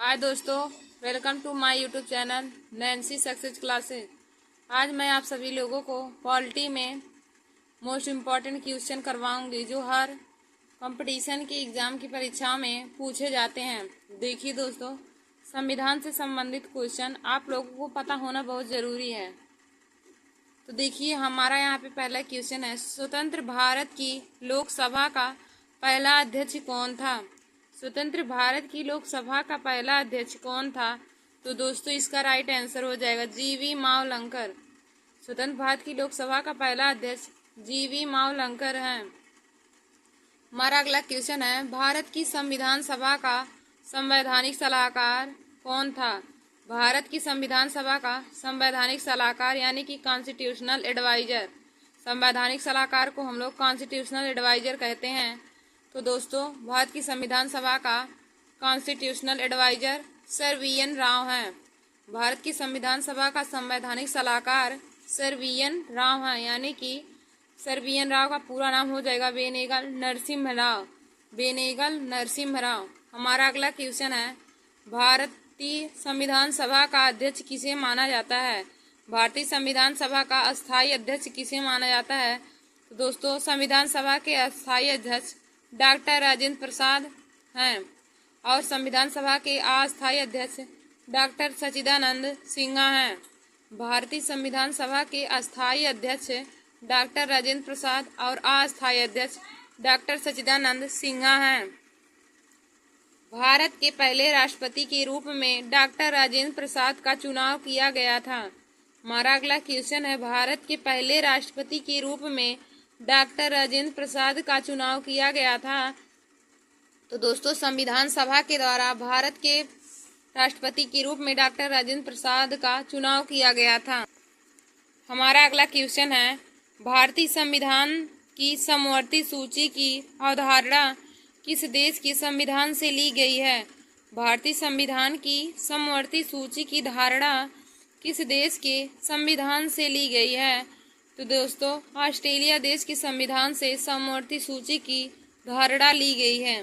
हाय दोस्तों, welcome to my YouTube channel Nancy success classes. आज मैं आप सभी लोगों को पॉलिटी में मोस्ट इम्पॉर्टेंट क्वेश्चन करवाऊंगी जो हर कंपटीशन की एग्ज़ाम की परीक्षा में पूछे जाते हैं। देखिए दोस्तों, संविधान से संबंधित क्वेश्चन आप लोगों को पता होना बहुत ज़रूरी है। तो देखिए, हमारा यहाँ पे पहला क्वेश्चन है, स्वतंत्र भारत की लोकसभा का पहला अध्यक्ष कौन था? स्वतंत्र भारत की लोकसभा का पहला अध्यक्ष कौन था? तो दोस्तों, इसका राइट आंसर हो जाएगा जीवी मावलंकर। स्वतंत्र भारत की लोकसभा का पहला अध्यक्ष जीवी मावलंकर हैं। हमारा अगला क्वेश्चन है, भारत की संविधान सभा का संवैधानिक सलाहकार कौन था? भारत की संविधान सभा का संवैधानिक सलाहकार यानी कि कॉन्स्टिट्यूशनल एडवाइजर, संवैधानिक सलाहकार को हम लोग कॉन्स्टिट्यूशनल एडवाइजर कहते हैं। तो दोस्तों, भारत की संविधान सभा का constitutional adviser sir VN. Rao हैं। भारत की संविधान सभा का संवैधानिक सलाहकार सर वी.एन. राव हैं, यानी कि सर वी.एन. राव का पूरा नाम हो जाएगा बेनेगल नरसिम्हा राव। बेनेगल नरसिम्हा राव। हमारा अगला क्वेश्चन है, भारतीय संविधान सभा का अध्यक्ष किसे माना जाता है? भारतीय संविधान सभा का अस्थायी अध्यक्ष किसे माना जाता है? तो दोस्तों, संविधान सभा के अस्थायी अध्यक्ष डॉक्टर राजेंद्र प्रसाद हैं और संविधान सभा के अस्थायी अध्यक्ष डॉक्टर सच्चिदानंद सिन्हा हैं। भारतीय संविधान सभा के अस्थायी अध्यक्ष डॉक्टर राजेंद्र प्रसाद और अस्थायी अध्यक्ष डॉक्टर सच्चिदानंद सिन्हा हैं। भारत के पहले राष्ट्रपति के रूप में डॉक्टर राजेंद्र प्रसाद का चुनाव किया गया था। हमारा अगला क्वेश्चन है, भारत के पहले राष्ट्रपति के रूप में डॉक्टर राजेंद्र प्रसाद का चुनाव किया गया था। तो दोस्तों, संविधान सभा के द्वारा भारत के राष्ट्रपति के रूप में डॉक्टर राजेंद्र प्रसाद का चुनाव किया गया था। हमारा अगला क्वेश्चन है, भारतीय संविधान की समवर्ती सूची की अवधारणा किस देश के संविधान से ली गई है? भारतीय संविधान की समवर्ती सूची की धारणा किस देश के संविधान से ली गई है? तो दोस्तों, ऑस्ट्रेलिया देश के संविधान से समवर्ती सूची की धारणा ली गई है।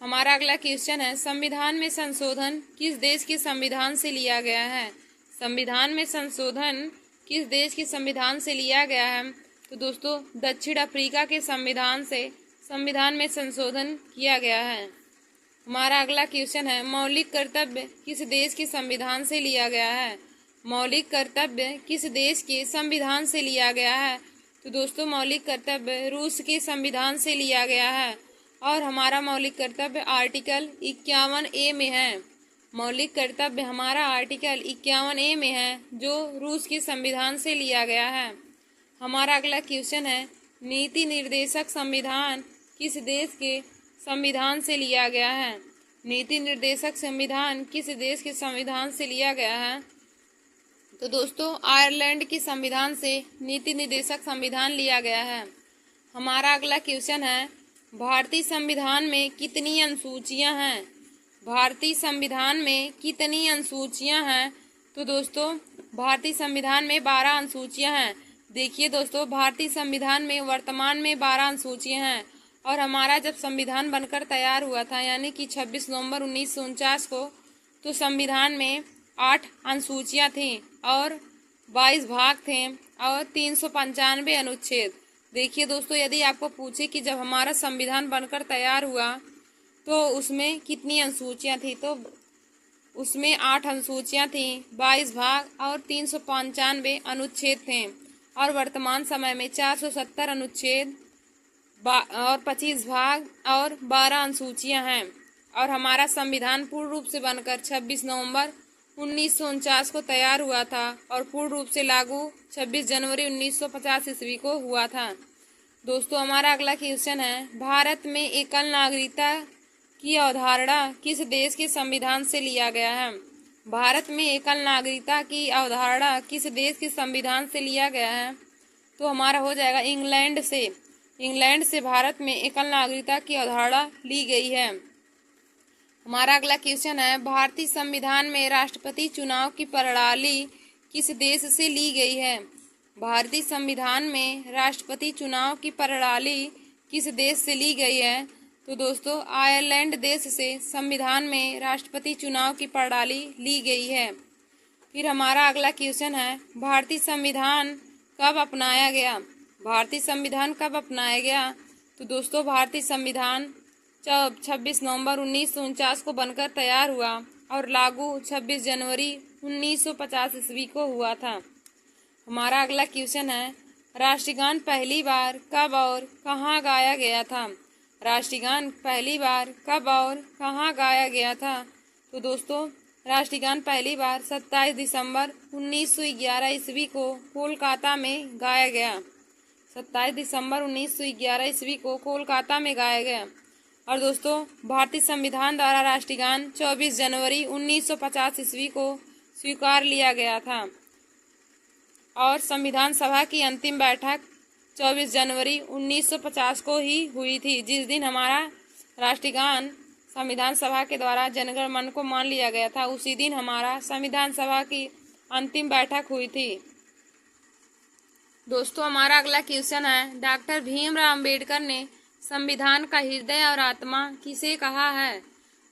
हमारा अगला क्वेश्चन है, संविधान में संशोधन किस देश के संविधान से लिया गया है? संविधान में संशोधन किस देश के संविधान से लिया गया है? तो दोस्तों, दक्षिण अफ्रीका के संविधान में संशोधन किया गया है। हमारा अगला क्वेश्चन है, मौलिक कर्तव्य किस देश के संविधान से लिया गया है? मौलिक कर्तव्य किस देश के संविधान से लिया गया है? तो दोस्तों, मौलिक कर्तव्य रूस के संविधान से लिया गया है और हमारा मौलिक कर्तव्य आर्टिकल 51A में है। मौलिक कर्तव्य हमारा आर्टिकल 51A में है जो रूस के संविधान से लिया गया है। हमारा अगला क्वेश्चन है, नीति निर्देशक संविधान किस देश के संविधान से लिया गया है? नीति निर्देशक संविधान किस देश के संविधान से लिया गया है? तो दोस्तों, आयरलैंड के संविधान से नीति निर्देशक संविधान लिया गया है। हमारा अगला क्वेश्चन है, भारतीय संविधान में कितनी अनुसूचियां हैं? भारतीय संविधान में कितनी अनुसूचियां हैं? तो दोस्तों, भारतीय संविधान में 12 अनुसूचियां हैं। देखिए दोस्तों, भारतीय संविधान में वर्तमान में 12 अनुसूचियां हैं और हमारा जब संविधान बनकर तैयार हुआ था यानी कि 26 नवंबर 1949 को, तो संविधान में 8 अनुसूचियां थीं और 22 भाग थे और 395 अनुच्छेद। देखिए दोस्तों, यदि आपको पूछे कि जब हमारा संविधान बनकर तैयार हुआ तो उसमें कितनी अनुसूचियां थी, तो उसमें 8 अनुसूचियां थीं, 22 भाग और 395 अनुच्छेद थे और वर्तमान समय में 470 अनुच्छेद और 25 भाग और 12 अनुसूचियां हैं और हमारा संविधान पूर्ण रूप से बनकर 26 नवंबर 1949 को तैयार हुआ था और पूर्ण रूप से लागू 26 जनवरी 1950 ईस्वी को हुआ था। दोस्तों, हमारा अगला क्वेश्चन है, भारत में एकल नागरिकता की अवधारणा किस देश के संविधान से लिया गया है? भारत में एकल नागरिकता की अवधारणा किस देश के संविधान से लिया गया है? तो हमारा हो जाएगा इंग्लैंड से। इंग्लैंड से भारत में एकल नागरिकता की अवधारणा ली गई है। हमारा अगला क्वेश्चन है, भारतीय संविधान में राष्ट्रपति चुनाव की प्रणाली किस देश से ली गई है? भारतीय संविधान में राष्ट्रपति चुनाव की प्रणाली किस देश से ली गई है? तो दोस्तों आयरलैंड देश से संविधान में राष्ट्रपति चुनाव की प्रणाली ली गई है। फिर हमारा अगला क्वेश्चन है, भारतीय संविधान कब अपनाया गया? भारतीय संविधान कब अपनाया गया? तो दोस्तों भारतीय संविधान 26 नवंबर 1949 को बनकर तैयार हुआ और लागू 26 जनवरी 1950 ईस्वी को हुआ था। हमारा अगला क्वेश्चन है, राष्ट्रगान पहली बार कब और कहाँ गाया गया था? राष्ट्रगान पहली बार कब और कहाँ गाया गया था? तो दोस्तों राष्ट्रगान पहली बार 27 दिसंबर 1911 ईस्वी को कोलकाता में गाया गया। 27 दिसंबर 1911 ईस्वी को कोलकाता में गाया गया। और दोस्तों भारतीय संविधान द्वारा राष्ट्रगान 24 जनवरी 1950 ईस्वी को स्वीकार लिया गया था और संविधान सभा की अंतिम बैठक 24 जनवरी 1950 को ही हुई थी, जिस दिन हमारा राष्ट्रगान संविधान सभा के द्वारा जनगण मन को मान लिया गया था। उसी दिन हमारा संविधान सभा की अंतिम बैठक हुई थी। दोस्तों हमारा अगला क्वेश्चन है, डॉक्टर भीमराव अंबेडकर ने संविधान का हृदय और आत्मा किसे कहा है?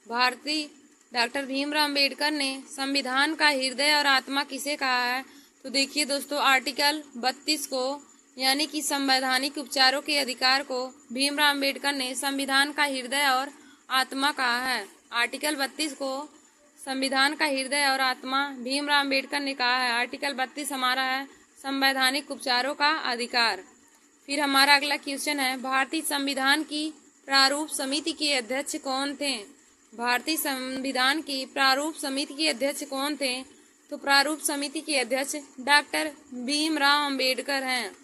भारतीय डॉक्टर भीमराव अंबेडकर ने संविधान का हृदय और आत्मा किसे कहा है? तो देखिए दोस्तों आर्टिकल 32 को यानी कि संवैधानिक उपचारों के अधिकार को भीमराव अंबेडकर ने संविधान का हृदय और आत्मा कहा है। आर्टिकल 32 को संविधान का हृदय और आत्मा भीमराव अंबेडकर ने कहा है। आर्टिकल 32 हमारा है संवैधानिक उपचारों का अधिकार। फिर हमारा अगला क्वेश्चन है, भारतीय संविधान की प्रारूप समिति के अध्यक्ष कौन थे? भारतीय संविधान की प्रारूप समिति के अध्यक्ष कौन थे? तो प्रारूप समिति के अध्यक्ष डॉक्टर भीमराव अंबेडकर हैं।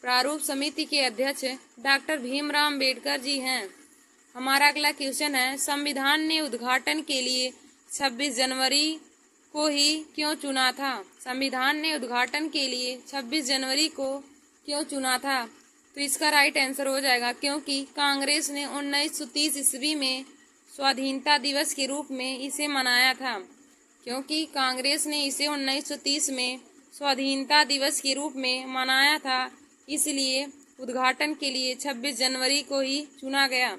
प्रारूप समिति के अध्यक्ष डॉक्टर भीमराव अंबेडकर जी हैं। हमारा अगला क्वेश्चन है, संविधान ने उद्घाटन के लिए 26 जनवरी को ही क्यों चुना था? संविधान ने उद्घाटन के लिए 26 जनवरी को क्यों चुना था? तो इसका राइट आंसर हो जाएगा क्योंकि कांग्रेस ने 1930 ईस्वी में स्वाधीनता दिवस के रूप में इसे मनाया था। क्योंकि कांग्रेस ने इसे 1930 में स्वाधीनता दिवस के रूप में मनाया था, इसलिए उद्घाटन के लिए 26 जनवरी को ही चुना गया।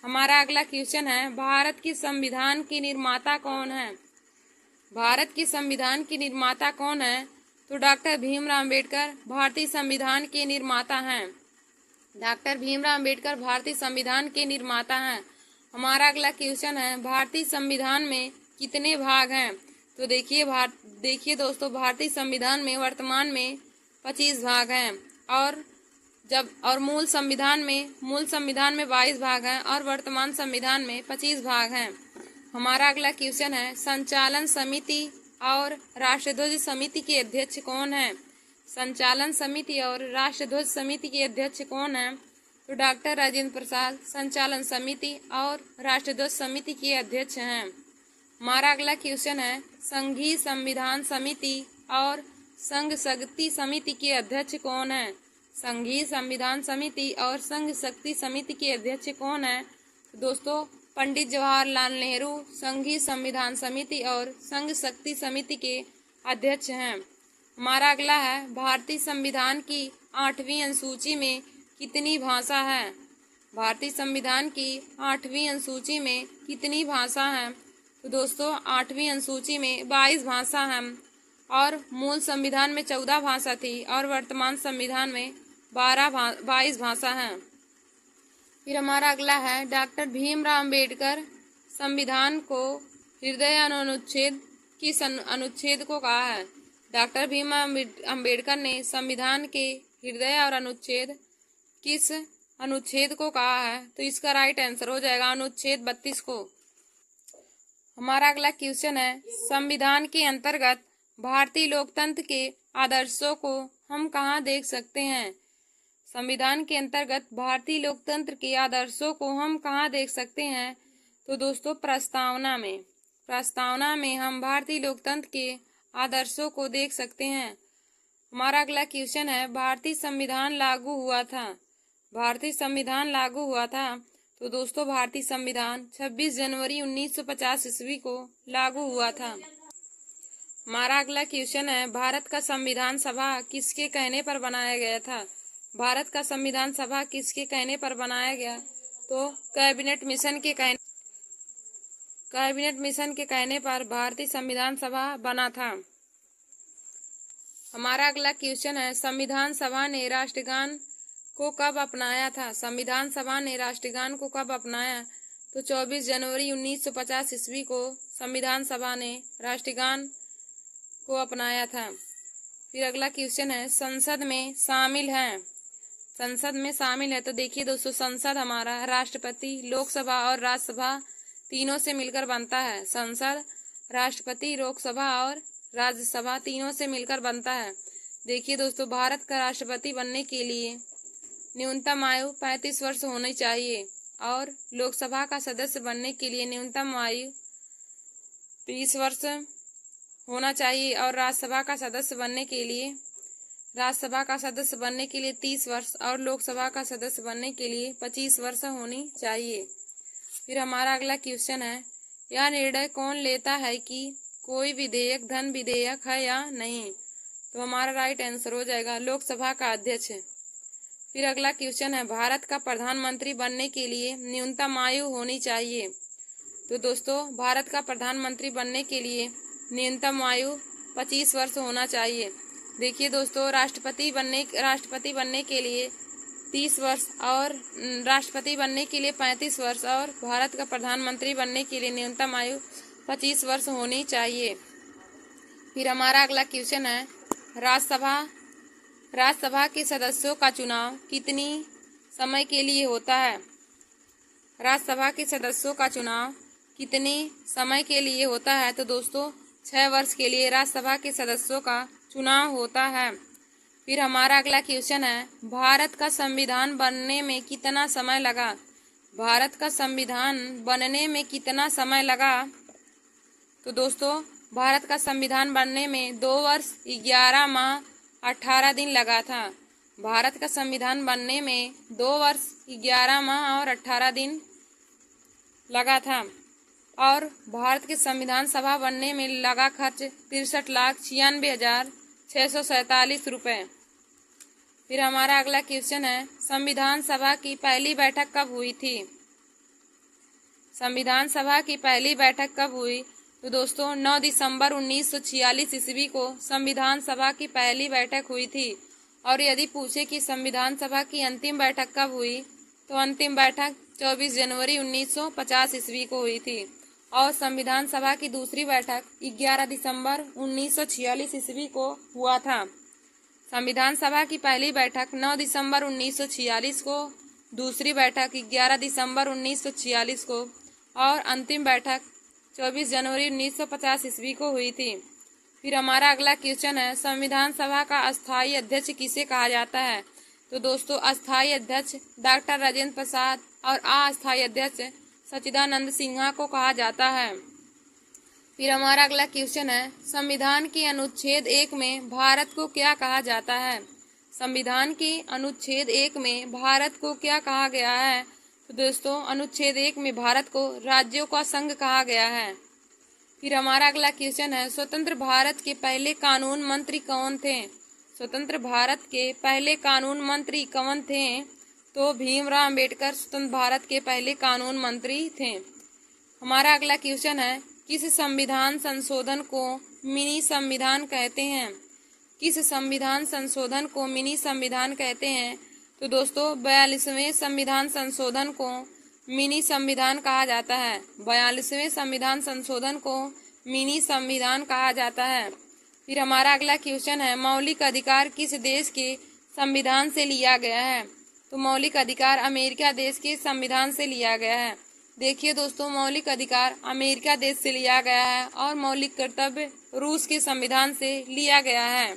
हमारा अगला क्वेश्चन है, भारत के संविधान के निर्माता कौन है? भारत के संविधान के निर्माता कौन है? तो डॉक्टर भीमराव अंबेडकर भारतीय संविधान के निर्माता हैं। डॉक्टर भीमराव अंबेडकर भारतीय संविधान के निर्माता हैं। हमारा अगला क्वेश्चन है, भारतीय संविधान में कितने भाग हैं? तो देखिए दोस्तों भारतीय संविधान में वर्तमान में 25 भाग हैं और मूल संविधान में 22 भाग हैं और वर्तमान संविधान में 25 भाग हैं। हमारा अगला क्वेश्चन है, संचालन समिति और राष्ट्रध्वज समिति के अध्यक्ष कौन है? संचालन समिति और राष्ट्रध्वज समिति के अध्यक्ष कौन है? तो डॉक्टर राजेंद्र प्रसाद संचालन समिति और राष्ट्रध्वज समिति के अध्यक्ष हैं। हमारा अगला क्वेश्चन है, संघीय संविधान समिति और संघ शक्ति समिति के अध्यक्ष कौन है? संघीय संविधान समिति और संघ शक्ति समिति के अध्यक्ष कौन है? तो दोस्तों पंडित जवाहरलाल नेहरू संघीय संविधान समिति और संघ शक्ति समिति के अध्यक्ष हैं। हमारा अगला है, भारतीय संविधान की 8वीं अनुसूची में कितनी भाषा है? भारतीय संविधान की 8वीं अनुसूची में कितनी भाषा है? तो दोस्तों 8वीं अनुसूची में 22 भाषा हैं और मूल संविधान में 14 भाषा थी और वर्तमान संविधान में 22 भाषा हैं। फिर हमारा अगला है, डॉक्टर भीमराव अंबेडकर संविधान को हृदय अनुच्छेद किस अनुच्छेद को कहा है? डॉक्टर भीमराव अंबेडकर ने संविधान के हृदय और अनुच्छेद किस अनुच्छेद को कहा है? तो इसका राइट आंसर हो जाएगा अनुच्छेद 32 को। हमारा अगला क्वेश्चन है, संविधान के अंतर्गत भारतीय लोकतंत्र के आदर्शों को हम कहाँ देख सकते हैं? संविधान के अंतर्गत भारतीय लोकतंत्र के आदर्शों को हम कहाँ देख सकते हैं? तो दोस्तों प्रस्तावना में हम भारतीय लोकतंत्र के आदर्शों को देख सकते हैं। हमारा अगला क्वेश्चन है, भारतीय संविधान लागू हुआ था। तो दोस्तों भारतीय संविधान 26 जनवरी 1950 ईस्वी को लागू हुआ था। हमारा अगला क्वेश्चन है, भारत का संविधान सभा किसके कहने पर बनाया गया था? भारत का संविधान सभा किसके कहने पर बनाया गया? तो कैबिनेट मिशन के कहने पर भारतीय संविधान सभा बना था। हमारा अगला क्वेश्चन है, संविधान सभा ने राष्ट्रगान को कब अपनाया था? संविधान सभा ने राष्ट्रगान को कब अपनाया? तो 24 जनवरी 1950 ईस्वी को संविधान सभा ने राष्ट्रगान को अपनाया था। फिर अगला क्वेश्चन है, संसद में शामिल है। तो देखिए दोस्तों, संसद हमारा राष्ट्रपति, लोकसभा और राज्यसभा तीनों से मिलकर बनता है। संसद राष्ट्रपति, लोकसभा और राज्यसभा तीनों से मिलकर बनता है। देखिए दोस्तों, भारत का राष्ट्रपति बनने के लिए न्यूनतम आयु 35 वर्ष होनी चाहिए और लोकसभा का सदस्य बनने के लिए न्यूनतम आयु 30 वर्ष होना चाहिए और राज्यसभा का सदस्य बनने के लिए 30 वर्ष और लोकसभा का सदस्य बनने के लिए 25 वर्ष होनी चाहिए। फिर हमारा अगला क्वेश्चन है, यह निर्णय कौन लेता है कि कोई विधेयक धन विधेयक है या नहीं? तो हमारा राइट आंसर हो जाएगा लोकसभा का अध्यक्ष। फिर अगला क्वेश्चन है, भारत का प्रधानमंत्री बनने के लिए न्यूनतम आयु होनी चाहिए। तो दोस्तों, भारत का प्रधानमंत्री बनने के लिए न्यूनतम आयु 25 वर्ष होना चाहिए। देखिए दोस्तों, राष्ट्रपति बनने के लिए 30 वर्ष और राष्ट्रपति बनने के लिए 35 वर्ष और भारत का प्रधानमंत्री बनने के लिए न्यूनतम आयु 25 वर्ष होनी चाहिए। फिर हमारा अगला क्वेश्चन है, राज्यसभा के सदस्यों का चुनाव कितनी समय के लिए होता है? राज्यसभा के सदस्यों का चुनाव कितनी समय के लिए होता है? तो दोस्तों, 6 वर्ष के लिए राज्यसभा के सदस्यों का चुनाव होता है। फिर हमारा अगला क्वेश्चन है, भारत का संविधान बनने में कितना समय लगा? भारत का संविधान बनने में कितना समय लगा? तो दोस्तों, भारत का संविधान बनने में 2 वर्ष 11 माह 18 दिन लगा था। भारत का संविधान बनने में 2 वर्ष 11 माह और 18 दिन लगा था और भारत के संविधान सभा बनने में लगा खर्च 63,96,647 रुपये। फिर हमारा अगला क्वेश्चन है, संविधान सभा की पहली बैठक कब हुई थी? संविधान सभा की पहली बैठक कब हुई? तो दोस्तों, 9 दिसंबर 1946 ईस्वी को संविधान सभा की पहली बैठक हुई थी। और यदि पूछे कि संविधान सभा की अंतिम बैठक कब हुई, तो अंतिम बैठक 24 जनवरी 1950 ईस्वी को हुई थी और संविधान सभा की दूसरी बैठक 11 दिसंबर 1946 ईस्वी को हुआ था। संविधान सभा की पहली बैठक 9 दिसंबर 1946 को, दूसरी बैठक 11 दिसंबर 1946 को और अंतिम बैठक 24 जनवरी 1950 ईस्वी को हुई थी। फिर हमारा अगला क्वेश्चन है, संविधान सभा का अस्थायी अध्यक्ष किसे कहा जाता है? तो दोस्तों, अस्थायी अध्यक्ष डॉक्टर राजेंद्र प्रसाद और अस्थायी अध्यक्ष सच्चिदानंद सिन्हा को कहा जाता है। फिर हमारा अगला क्वेश्चन है, संविधान के अनुच्छेद 1 में भारत को क्या कहा जाता है? संविधान के अनुच्छेद 1 में भारत को क्या कहा गया है? तो दोस्तों, अनुच्छेद 1 में भारत को राज्यों का संघ कहा गया है। फिर हमारा अगला क्वेश्चन है, स्वतंत्र भारत के पहले कानून मंत्री कौन थे? स्वतंत्र भारत के पहले कानून मंत्री कौन थे? तो भीमराव अंबेडकर स्वतंत्र भारत के पहले कानून मंत्री थे। हमारा अगला क्वेश्चन है, किस संविधान संशोधन को मिनी संविधान कहते हैं? किस संविधान संशोधन को मिनी संविधान कहते हैं? तो दोस्तों, 42वें संविधान संशोधन को मिनी संविधान कहा जाता है। 42वें संविधान संशोधन को मिनी संविधान कहा जाता है। फिर हमारा अगला क्वेश्चन है, मौलिक अधिकार किस देश के संविधान से लिया गया है? तो मौलिक अधिकार अमेरिका देश के संविधान से लिया गया है। देखिए दोस्तों, मौलिक अधिकार अमेरिका देश से लिया गया है और मौलिक कर्तव्य रूस के संविधान से लिया गया है।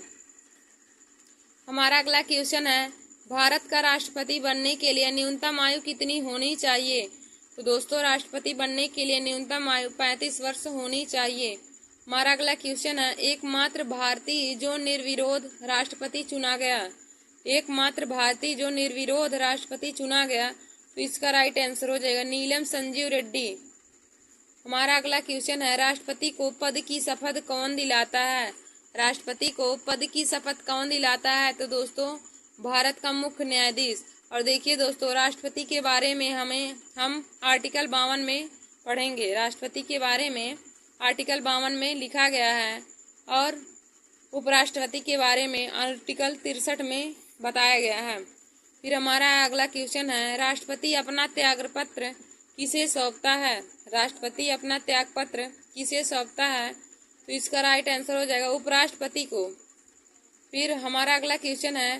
हमारा अगला क्वेश्चन है, भारत का राष्ट्रपति बनने के लिए न्यूनतम आयु कितनी होनी चाहिए? तो दोस्तों, राष्ट्रपति बनने के लिए न्यूनतम आयु 35 वर्ष होनी चाहिए। हमारा अगला क्वेश्चन है, एकमात्र भारतीय जो निर्विरोध राष्ट्रपति चुना गया। एकमात्र भारतीय जो निर्विरोध राष्ट्रपति चुना गया, तो इसका राइट आंसर हो जाएगा नीलम संजीव रेड्डी। हमारा अगला क्वेश्चन है, राष्ट्रपति को पद की शपथ कौन दिलाता है? राष्ट्रपति को पद की शपथ कौन दिलाता है? तो दोस्तों, भारत का मुख्य न्यायाधीश। और देखिए दोस्तों, राष्ट्रपति के बारे में हम आर्टिकल 52 में पढ़ेंगे। राष्ट्रपति के बारे में आर्टिकल 52 में लिखा गया है और उपराष्ट्रपति के बारे में आर्टिकल 63 में बताया गया है। फिर हमारा अगला क्वेश्चन है, राष्ट्रपति अपना त्यागपत्र किसे सौंपता है? राष्ट्रपति अपना त्यागपत्र किसे सौंपता है? तो इसका राइट आंसर हो जाएगा उपराष्ट्रपति को। फिर हमारा अगला क्वेश्चन है,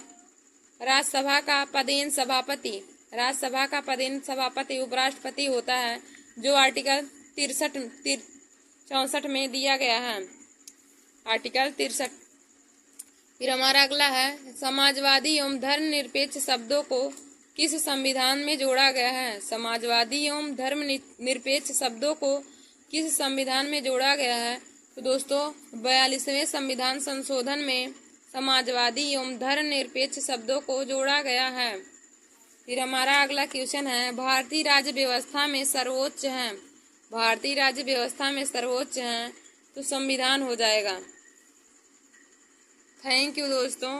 राज्यसभा का पदेन सभापति। राज्यसभा का पदेन सभापति उपराष्ट्रपति होता है, जो आर्टिकल 64 में दिया गया है, आर्टिकल 63। फिर हमारा अगला है, समाजवादी एवं धर्मनिरपेक्ष शब्दों को किस संविधान में जोड़ा गया है? समाजवादी एवं धर्मनिरपेक्ष शब्दों को किस संविधान में जोड़ा गया है? तो दोस्तों 42वें संविधान संशोधन में समाजवादी एवं धर्मनिरपेक्ष शब्दों को जोड़ा गया है। फिर हमारा अगला क्वेश्चन है, भारतीय राज्य व्यवस्था में सर्वोच्च है। भारतीय राज्य व्यवस्था में सर्वोच्च है तो संविधान हो जाएगा। थैंक यू दोस्तों।